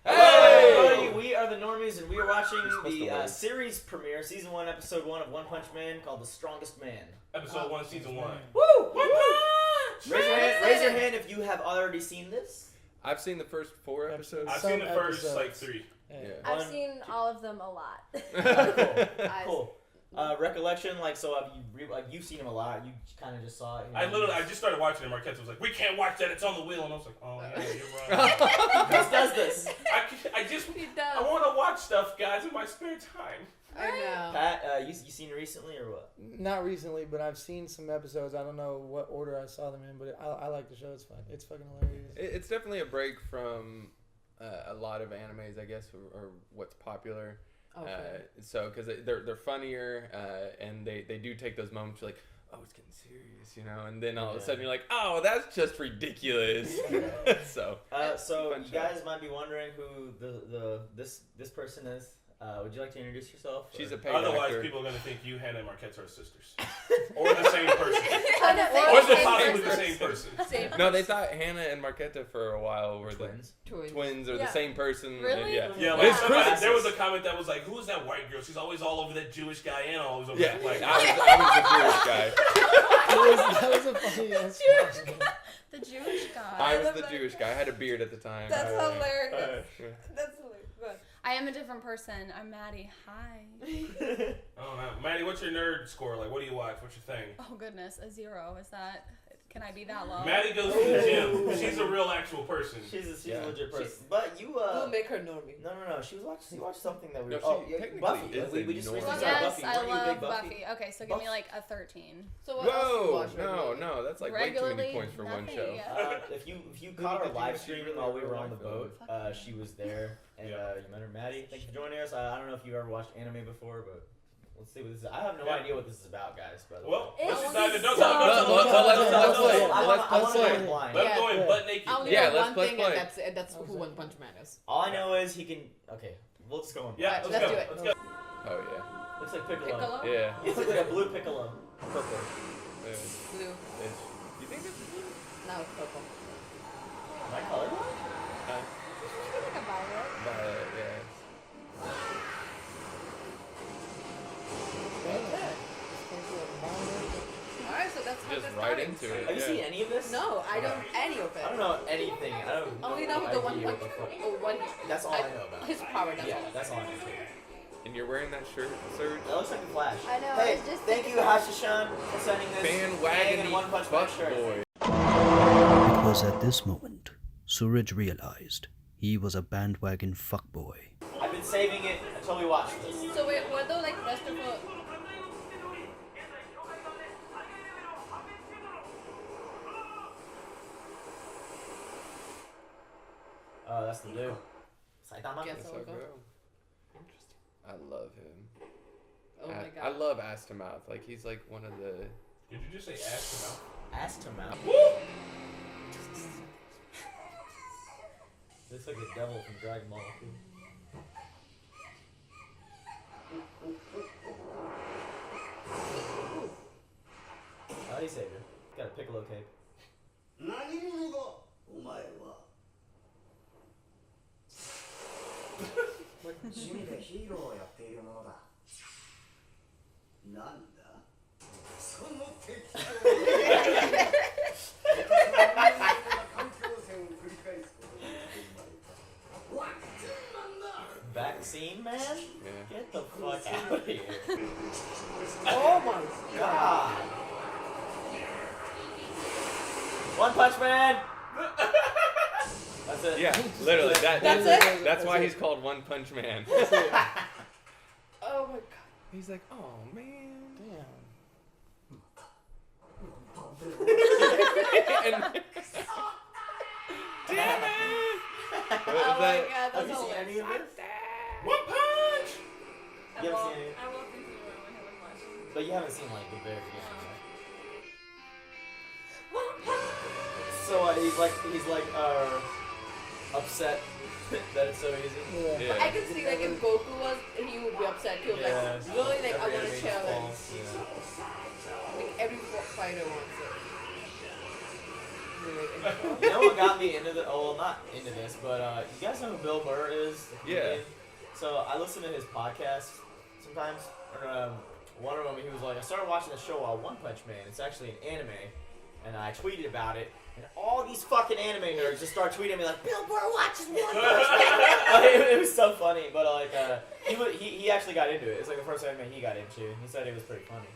Hello, everybody. We are the Normies, and we are watching the series premiere, Season 1, Episode 1 of One Punch Man, called The Strongest Man. Episode 1, Season 1. Woo! One Punch! Raise your hand if you have already seen this. I've seen the first 4 episodes. I've seen the first, 3. Yeah. I've seen all of them a lot. Cool. Recollection, you've seen him a lot. You kind of just saw it. I just started watching it. Marquette was like, "We can't watch that. It's on the wheel." And I was like, "Oh yeah, you're right." Chris does this. I want to watch stuff, guys, in my spare time. I know. Pat, you seen it recently or what? Not recently, but I've seen some episodes. I don't know what order I saw them in, but I like the show. It's fun. It's fucking hilarious. It's definitely a break from a lot of animes, I guess, or what's popular. Okay. Because they're funnier, and they do take those moments like, oh, it's getting serious, you know, and then all of a sudden you're like, oh, that's just ridiculous. So you guys might be wondering who this person is. Would you like to introduce yourself? She's a paid Otherwise, actor. people are gonna think you, Hannah, and Marquette are sisters, or the same person, or is it possibly the same person? No, they thought Hannah and Marquetta for a while were twins. the twins or the same person. Really? Yeah. Like there was a comment that was like, "Who is that white girl? She's always all over that Jewish guy and always over that white guy." I was the Jewish guy. That was a funny ass The Jewish guy. I was the Jewish guy. I had a beard at the time. That's hilarious. That's hilarious. But I am a different person. I'm Maddie. Hi. Oh no, Maddie, what's your nerd score? Like, what do you watch? What's your thing? Oh goodness, a 0. Is that? Can I be that low? Maddie goes to the gym. She's a real actual person. She's a legit person. But you we'll make her normie. No. She watched something that we. Technically Buffy. is We just a recently normie. saw Yes, Buffy. I Weren't you a love big Buffy? Okay, so give me like a 13. So what else do you Whoa! watch regularly? No, that's like way too Regularly, many points for one nothing, show. yeah. If you caught our live stream while we were on the boat, she was there, and you met her, Maddie. Thank you for joining us. I don't know if you've ever watched anime before, but let's see what this is. I have no idea what this is about, guys. By the way. Well, It's let's dive in. Don't so- Let's play. I want to go blind. Let's go in butt naked. I only Yeah, know let's one thing, play. and that's who One Punch Man is. All I know is he can. Okay, we'll just go on. Yeah, Alright, let's go. do it. Let's go. Oh yeah. Looks like Piccolo. Piccolo? Yeah. It's like a blue Piccolo. Purple. Blue. You think it's blue? Now it's purple. Am I colorblind? Think about it. Violet, yeah. Alright, so that's how Just this right started. into it. Have you seen any of this? No, I don't any of it. I don't know anything. I don't Only know the One idea Punch. what the fuck- Oh, one. That's all I know about. His power. That's Yeah, all. that's all I know. And you're wearing that shirt, Serge? That looks like a Flash. I know, Hey, it's just thank you, Hashishan, for sending this Bang and One Bandwagony Punch Man fuck shirt. boy. It was at this moment Suraj realized he was a bandwagon fuckboy. I've been saving it until we watch this. So wait, were there like rest of the? Oh, that's the dude. Saitama? Guess That's I'll so go. good. I love him. Oh my I god. love ass to mouth. Like he's like one of the. Did you just say ass to mouth? Ass to mouth. Looks like the devil from Dragon Ball. How do you save her? Got a Piccolo cape. 何者だお前は趣味でヒーローをやっているものだなんだその適当環境線を繰り返すことになって生まれたワンツーマンだ Vaccine man? Yeah. Get the fuck out of here. Oh my God. One Punch Man! That's it. Yeah, literally. That's it? That's why he's called One Punch Man. Oh my god. He's like, oh man. Damn. And- Damn it! What was Oh my that? god, Have that's you seen hilarious. any of this? One punch. You haven't seen any? I walked into the room when he was watching. But you haven't seen like the very beginning, right? So he's like upset that it's so easy. Yeah. I can see like if Goku was, he would be upset too. Yeah. Like really, like I Every want to animated chill. And, falls, yeah. like every fighter wants it. You know what got me into the? Oh, well, not into this, but you guys know who Bill Burr is? The Yeah. comedian? So I listen to his podcast sometimes. Or, one of them, he was like, I started watching the show One Punch Man. It's actually an anime, and I tweeted about it. And all these fucking anime nerds just start tweeting me like, Bill Burr watches One Punch Man. It was so funny, but he actually got into it. It's like the first anime he got into, and he said it was pretty funny.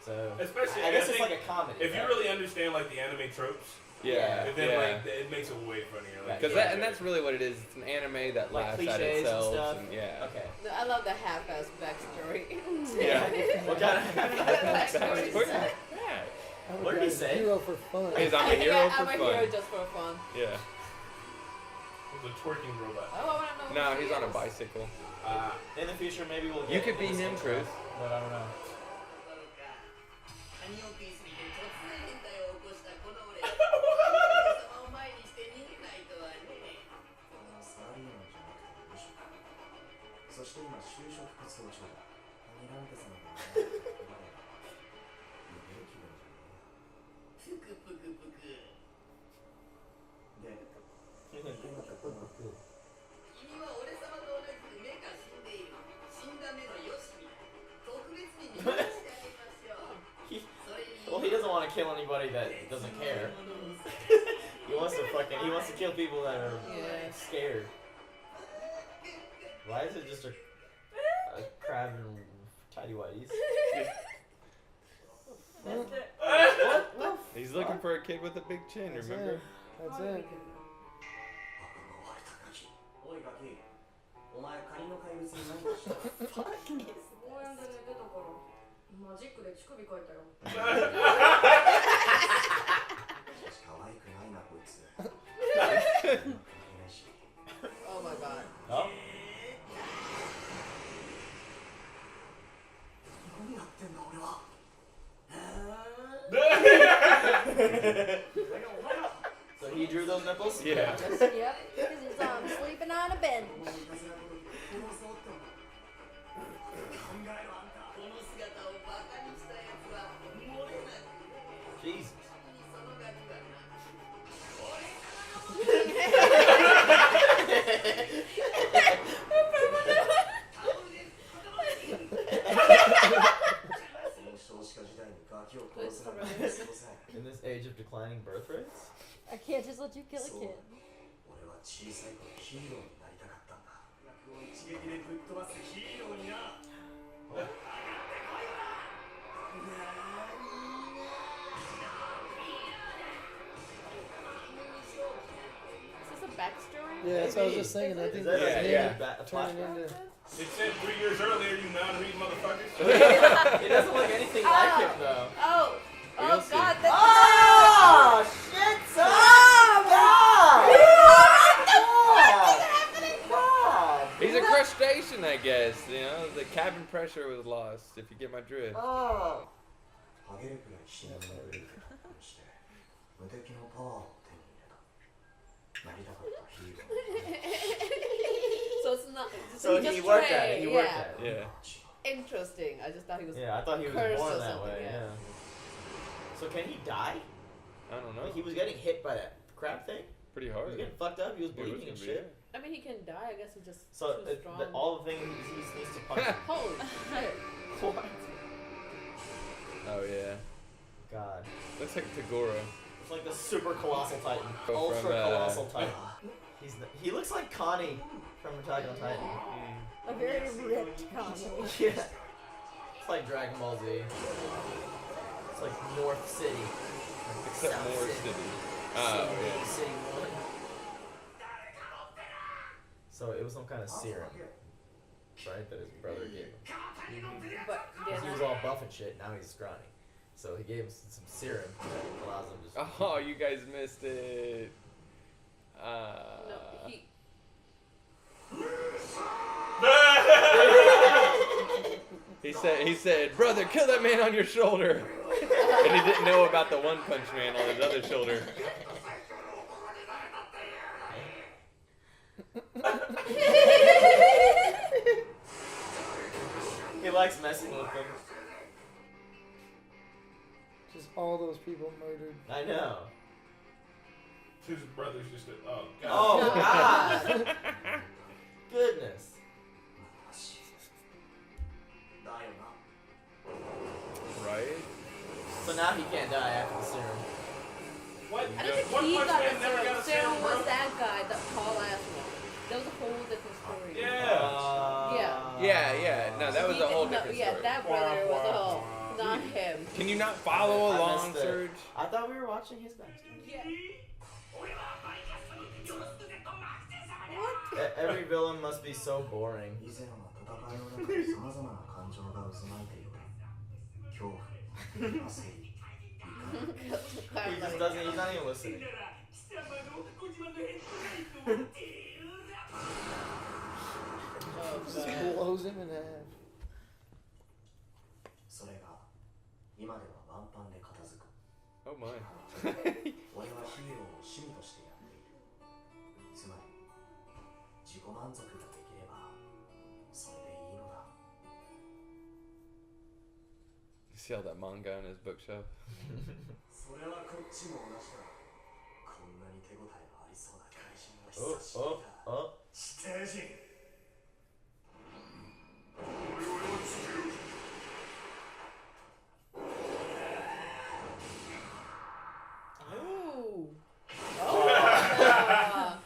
So Especially, I guess it's think like a comedy. If you really understand like the anime tropes, Yeah. then like it makes it way funnier. Like, Because that's really what it is. It's an anime that Like laughs at cliches and itself. stuff. And, yeah. Okay. No, I love the half-ass backstory. Yeah. What kind of Backstory. Yeah. What did he say? Hero for fun. He's I'm a hero Yeah, for I'm a fun. hero just for fun. Yeah. the twerking robot. Oh, I want to know. No, who he's he on a is. bicycle. In the future, maybe we'll get You could be into him, this Chris. stuff, but I don't know. カニを食いすぎて突然変態を起こしたこの俺様を前にして逃げないとはねサラリーマンじゃなくて無職そして今就職活動中だカニなんてさんが逃げる気分じゃねえぷくぷくぷくで君は俺様と同じく目が死んでいる死んだ目のヨシミだ特別に入院してあげましょう Well, he doesn't want to kill anybody that doesn't care. He wants to kill people that are scared. Why is it just a crab and tidy whities? He's looking for a kid with a big chin, That's remember? it. That's it. おいガキお前カニの怪物に何をした公園で寝てたからマジックで乳首描いたよ。しかし可愛くないなこいつ Oh my god. Oh. 何やってんだ俺は So he drew those nipples? Yeah. Yep, because he's sleeping on a bench. 考えろあんたこの姿をバカにしたやつは漏れなく Jesus. そのガキはな In this age of declining birth rates? I can't just let you kill a kid. 俺は小さい頃ヒーローになりたかったんだ役を一撃でぶっ飛ばすヒーローにな Is this a backstory? Yeah, so I was just thinking. I think Is that that's a him a turning flashback? into. It said 3 years earlier, you non-read motherfuckers. It doesn't look anything like him though. Oh! We'll Oh see. god, that's Oh shit, son! God! He's a crustacean, I guess. You know, the cabin pressure was lost, if you get my drift. Oh. ハゲるくらいしなくなる結婚して無敵のパワーを手に入れたなりたかったヒーロー so it's not. So he he just worked at trained, it. He worked yeah. at it. Yeah. Interesting. I just thought he was. Yeah, I thought he was Cursed born or that something, way. yeah. Yeah. So can he die? I don't know. Like he was getting hit by that crab thing. Pretty He hard. was getting fucked up. He was It was bleeding and gonna be- shit. I mean, he can die. I guess he's just So too strong. all the things he needs to punch. him. Holy shit! What? Oh, yeah. God. Looks like Tagoro. It's like the super colossal titan. From, Ultra colossal titan. He looks like Connie from Attack on Titan. A very ripped Connie. Yeah. It's like Dragon Ball Z. It's like North City. Except South more City. city. Oh, yeah. City 1. So it was some kind of serum, right, that his brother gave him. But 'Cause he was all buff and shit, now he's scrawny. So he gave him some serum that allows him to just... Oh, you guys missed it. no, he. He said, brother, kill that man on your shoulder. And he didn't know about the One Punch Man on his other shoulder. He likes messing with them. Just all those people murdered. I know. His brother's just a, oh god. Oh God! Goodness. だよな。 Right? So now he can't die after the serum. What? I don't think One he Punch got Man a never got a serum. serum, Serum bro. was that guy, the tall ass one. That was a whole different story. Yeah. Yeah. No, that was a whole No, different yeah, story. that brother was a whole, not him. Can you not follow I along, missed it. Surge? I thought we were watching his backstory. Yeah. Every villain must be so boring. 以前は戦いの中で様々な感情が渦巻いている。恐怖、焦り、怒り。 He just doesn't. He's not even listening. Just blows him in half. それが今ではワンパンで片付く。 Oh my. 俺はヒーローを趣味としてやっている。つまり自己満足ができればそれでいいのだ。 You see all that manga on his bookshelf? それはこっちも同じだ。こんなに手応えのありそうな怪人は Oh, 久しぶ oh, りだ。 oh. 地底人。 Ooh. Oh.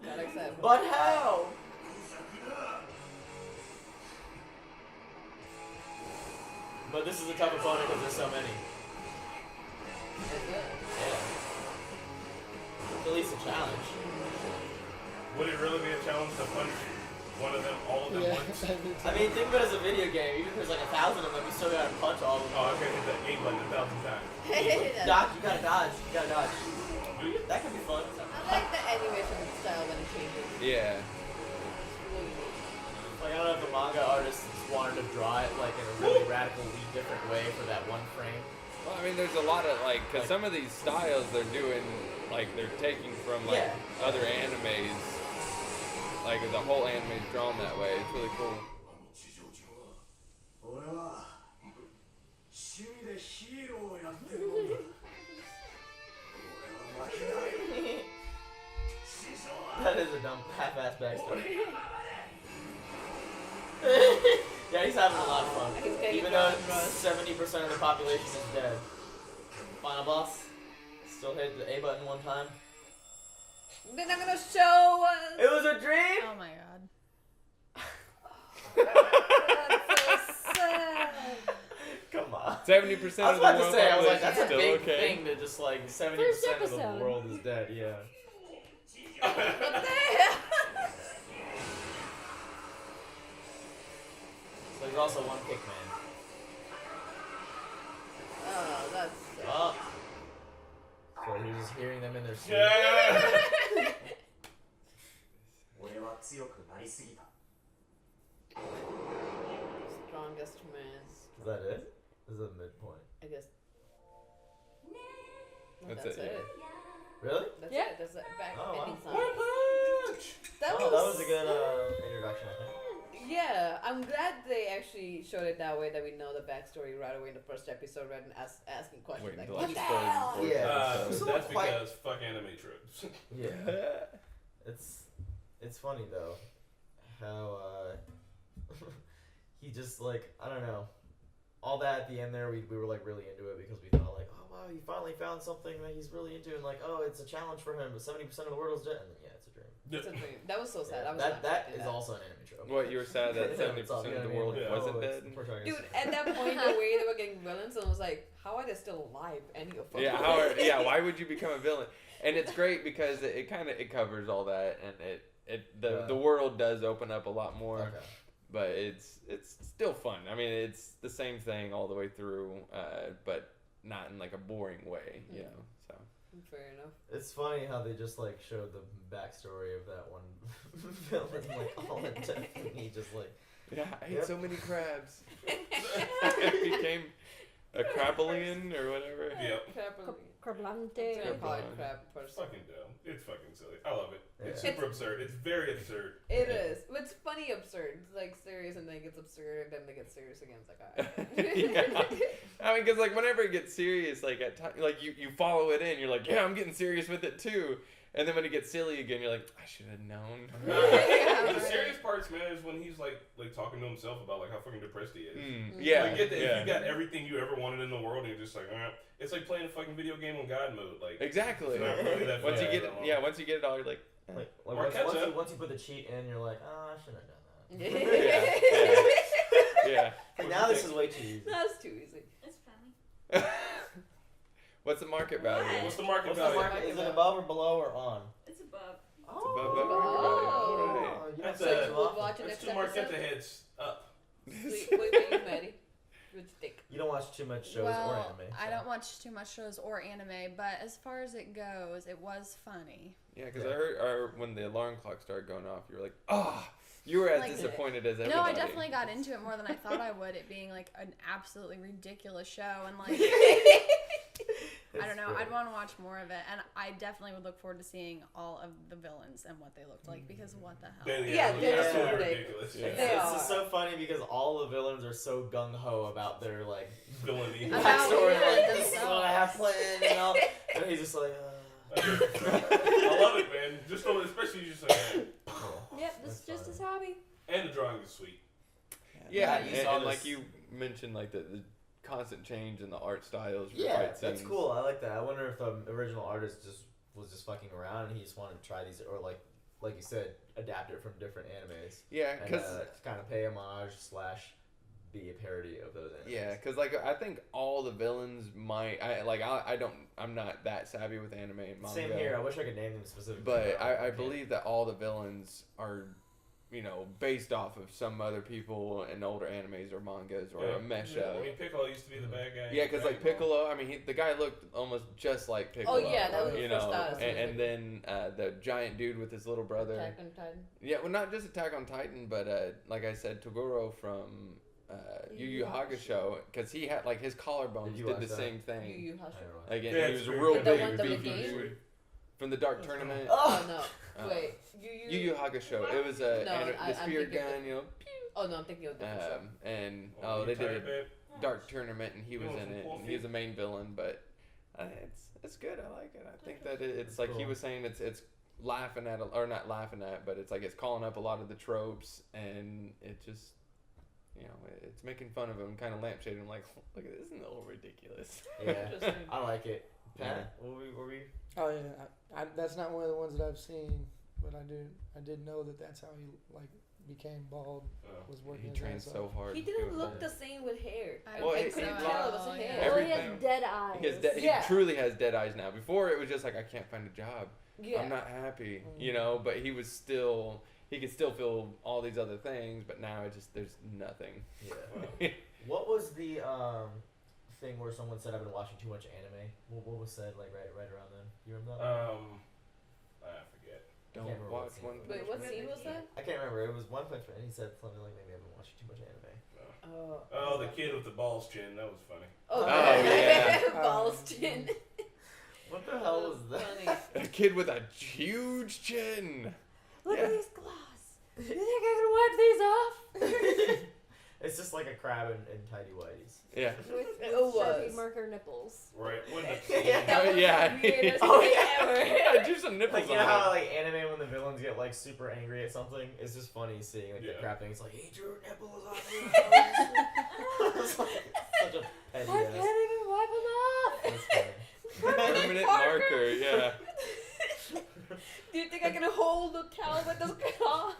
Got excited. But how? But this is a tough opponent because there's so many. Yeah. At least a challenge. Would it really be a challenge to punch one of them, all of them Yeah. once? I mean, think of it as a video game. Even if there's like 1,000 of them, you still gotta punch all of them. Oh, I can't hit that A button 1,000 times. Dodge, you gotta dodge. You gotta dodge. Do you? That could be fun. I like the animation style when it changes. Yeah. Like, I don't know if the manga artist just wanted to draw it like in a really radically different way for that one frame. Well, I mean, there's a lot of like, cause some of these styles they're doing, like they're taking from like Yeah. other animes. Like the whole anime's drawn that way. It's really cool. 俺は趣味でヒーローをやってるもんだ。俺は負けない。師匠は That is a dumb half-ass backstory. Yeah, he's having a lot of fun. He's getting Even though fun, bro. 70% of the population is dead. Final boss. Still hit the A button one time. They're not gonna show us. It was a dream! Oh my god. That's so sad. Come on. 70% I of was the about world to say, I was like, population that's is a still big okay. thing to just like 70% First of the episode. world is dead, yeah. What the hell? So he's also one kick man. Oh, that's. Oh. So he's just hearing them in their sleep. Yeah! 俺は強くなりすぎた。 Strongest man. Is that it? This is a midpoint. I guess. No, That's that's it, it. Really? That's Yeah. it. That's it. Back Oh, wow. ending song. Punch! That Oh, that was a good introduction, I think. Yeah, I'm glad they actually showed it that way, that we know the backstory right away in the first episode rather than asking questions Wait like, until what I the spoil hell? before Yeah. the episode. So That's quite- because fuck anime tropes. Yeah. It's funny though how he just like, I don't know, all that at the end there we were like really into it because we thought like, oh wow, he finally found something that he's really into, and like, oh, it's a challenge for him, but 70% of the world is dead, and then, yeah, it's a dream. It's a dream. That was so sad. Yeah, I was that not expecting is that. also an anime trope. What, you were sad that 70% It's all- you know of the what I mean? world Like, wasn't oh, it's dead? the protagonist. Dude, at that point, the way they were getting villains, I was like, how are they still alive? Any of them? Yeah, why would you become a villain? And it's great because it kind of it covers all that, and the world does open up a lot more. Okay. But it's still fun. I mean, it's the same thing all the way through, but not in like a boring way, you know. So Fair enough. It's funny how they just like showed the backstory of that one villain like all in depth, and he just like yeah, I ate Yep. so many crabs. I became a crabalian or whatever. Yep. Happily. Carblante. I'm gonna call it Goodbye. crab It's person. fucking dumb. It's fucking silly. I love it. It's Yeah. super absurd. It's very absurd. It is. But it's funny absurd. It's like serious and then it gets absurd and then they get serious again. It's like, alright. Yeah. I mean, because like whenever it gets serious, like at times, like you follow it in, you're like, yeah, I'm getting serious with it too. And then when it gets silly again, you're like, I should have known. The serious parts, man, is when he's like talking to himself about like how fucking depressed he is. Yeah, Like, get that yeah. if you got everything you ever wanted in the world, and you're just like, it's like playing a fucking video game on God mode. Like, Exactly. it's not really that Once you bad get at it, all. yeah, once you get it all, you're like, eh. Like Or once ketchup. you put the cheat in, you're like, oh, I shouldn't have done that. Yeah. Hey, now this is way too easy. That's too easy. It's funny. What's the market value? What's the market What's the value? market? Is it above or below or on? It's above. above Oh. market value. You That's don't say a- too We'll often. watch it That's next two Marquetta episode. heads up. Sweet. Wait, wait, you Maddie. With stick. You don't watch too much shows or Well, anime. I so. don't watch too much shows or anime, but as far as it goes, it was funny. Yeah, because I heard when the alarm clock started going off, you were like, oh, you were as Like- disappointed as everybody. No, I definitely got into it more than I thought I would. It being like an absolutely ridiculous show, and like I don't know, It's I'd great. want to watch more of it, and I definitely would look forward to seeing all of the villains and what they looked like because what the hell? Yeah, it's they're absolutely so ridiculous. Yeah. It's, They it's are. just so funny because all the villains are so gung ho about their like Villainy. About- backstory. yeah, Like, this is what themselves. I have planned, and all. And he's just like, I love it, man. Just especially just like, Yep, this is just his hobby. and the drawing is sweet. Yeah, Yeah, you and, saw and like this- you mentioned, like the constant change in the art styles. For yeah, fight that's scenes. cool. I like that. I wonder if the original artist was just fucking around and he just wanted to try these, or like you said, adapt it from different animes. Yeah, And because kind of pay homage / be a parody of those animes. yeah, because like I think all the villains might. I'm not that savvy with anime and manga. Same here. I wish I could name them specifically. But I can't. believe that all the villains are, based off of some other people in older animes or mangas or Yeah. a mesh I of. mean, Piccolo used to be the bad guy. Yeah, because like Dragon Ball. Piccolo, I mean, the guy looked almost just like Piccolo. Oh, yeah, that was the you first know, thought I was and then the giant dude with his little brother. Attack on Titan. Yeah, well, not just Attack on Titan, but like I said, Toguro from Yu Yu Hakusho, because he had like his collarbones Did you did watch the that? same Yu thing. Yu I Hakusho. don't know. Again, Yeah, he it's was a very real good. The big one from the beefy game? dude from the Dark Tournament. Oh no! Oh. Wait, Yu Yu Hakusho. It was a No, the I'm spear thinking of- gun, you know. Oh no, I'm thinking of a different show. And Oh, they you did tired, a babe? Dark Tournament, and he was You want in some it, and coffee? he was the main villain. But it's good. I like it. I think that it's like he cool. was saying, it's laughing at or not laughing at, but it's like it's calling up a lot of the tropes, and it just. It's making fun of him, kind of lampshading him, like, look at this, isn't it a little ridiculous? Yeah, Interesting. I like it. Pat, were we? Oh yeah, that's not one of the ones that I've seen, but I did know that's how he like became bald. Was working. He his trains ass so off. hard. He to didn't go look for the it. same with hair. I Well, think he- couldn't he tell it lost- was a hair. Oh, he Everything. has dead eyes. He Yeah. truly has dead eyes now. Before it was just like I can't find a job. Yeah. I'm not happy, But he was still could still feel all these other things, but now there's nothing. Yeah. What was the thing where someone said I've been watching too much anime? What was said like right around then? You remember that? I forget. Don't Can't remember watch what one. scene. Wait, what scene was that? I can't remember. It was One Punch Man. He said something like maybe I've been watching too much anime. Oh, the kid with the balls chin. That was funny. Oh, yeah. Balls chin. What the hell was that? Funny. A kid with a huge chin. Look Yeah. at these gloves. You think I can wipe these off? It's just like a crab in tidy whiteys. Yeah. With It Sharpie was. marker nipples. Right. When Yeah. That was Yeah. the weirdest Oh, thing yeah. ever. Yeah, do some nipples Like you on know how it. like anime when the villains get like super angry at something, it's just funny seeing like the Yeah. crab thing. It's like he drew nipples on you. It's like such a petty I ass. can't even wipe them off. That's funny. Permanent marker. Yeah. Do you think I can hold the towel with this claw?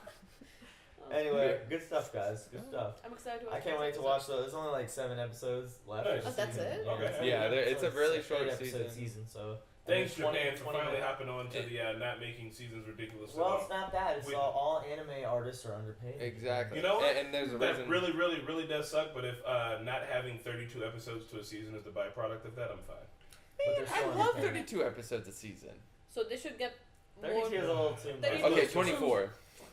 Anyway, good stuff, guys. Good stuff. I'm excited to watch I can't wait to watch those. There's only like 7 episodes left. Nice. this Oh, that's season. it? Yeah, Okay. it's- Yeah, it's a it's really an short 8-episode season. So Thanks, 20 Japan, for finally minutes. hopping on to the not making seasons ridiculous. Well, it's not that. It's We- all anime artists are underpaid. Exactly. You know what? And there's a That reason. really, really, really does suck. But if not having 32 episodes to a season is the byproduct of that, I'm fine. But they're I still love underpaid. 32 episodes a season. So they should get more. 32 is a little too much. 32 Okay, is- 24.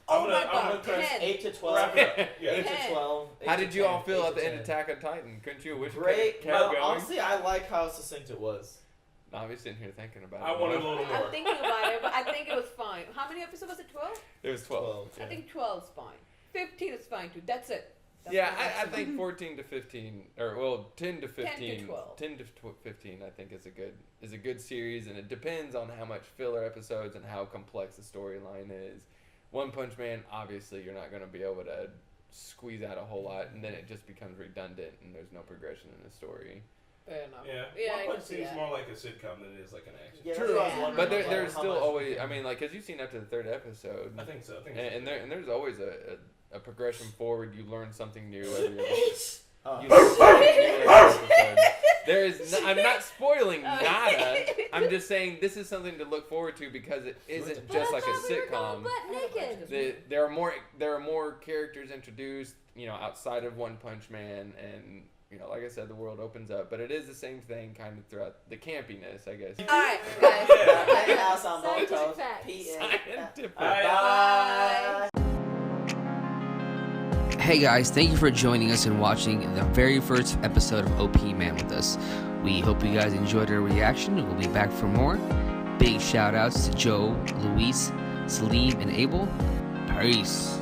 Oh I'm my gonna god, try 10. 8 to 12. Wrap it up. Yeah. 8 to 10. 12. How 8 to did you 10, all feel 8 at the to end of 10. Attack on Titan? Couldn't you wish it Great. kept No, going? honestly, I like how succinct it was. Navi's sitting here thinking about I it. wanted a little more. I'm thinking about it, but I think it was fine. How many episodes was it? 12? It was 12. I think 12 is fine. 15 is fine too. That's it. That's Yeah, my I maximum. think 14 to 15, or well, 10 to 15, 12. 10 to 15, I think is a good series, and it depends on how much filler episodes and how complex the storyline is. One Punch Man, obviously, you're not going to be able to squeeze out a whole lot, and then it just becomes redundant, and there's no progression in the story. Fair enough. Yeah, Yeah, I One can Punch see seems that. more like a sitcom than it is like an action. Yeah, True, that's what I was wondering, but like, there's how still much- always, I mean, like, because you've seen up to the third episode. I think so. I think so. And there's always a progression forward. You learn something new every Oh. you learn something new every episode. There is I'm not spoiling nada. I'm just saying this is something to look forward to because it isn't just like a sitcom. There are more characters introduced, outside of One Punch Man, and like I said, the world opens up, but it is the same thing kind of throughout the campiness, I guess. Alright, guys. Yeah. House on Scientific Boto's. facts. Scientific. Bye. Hey guys, thank you for joining us and watching the very first episode of OP Man with us. We hope you guys enjoyed our reaction. We'll be back for more. Big shout outs to Joe, Luis, Salim, and Abel. Peace.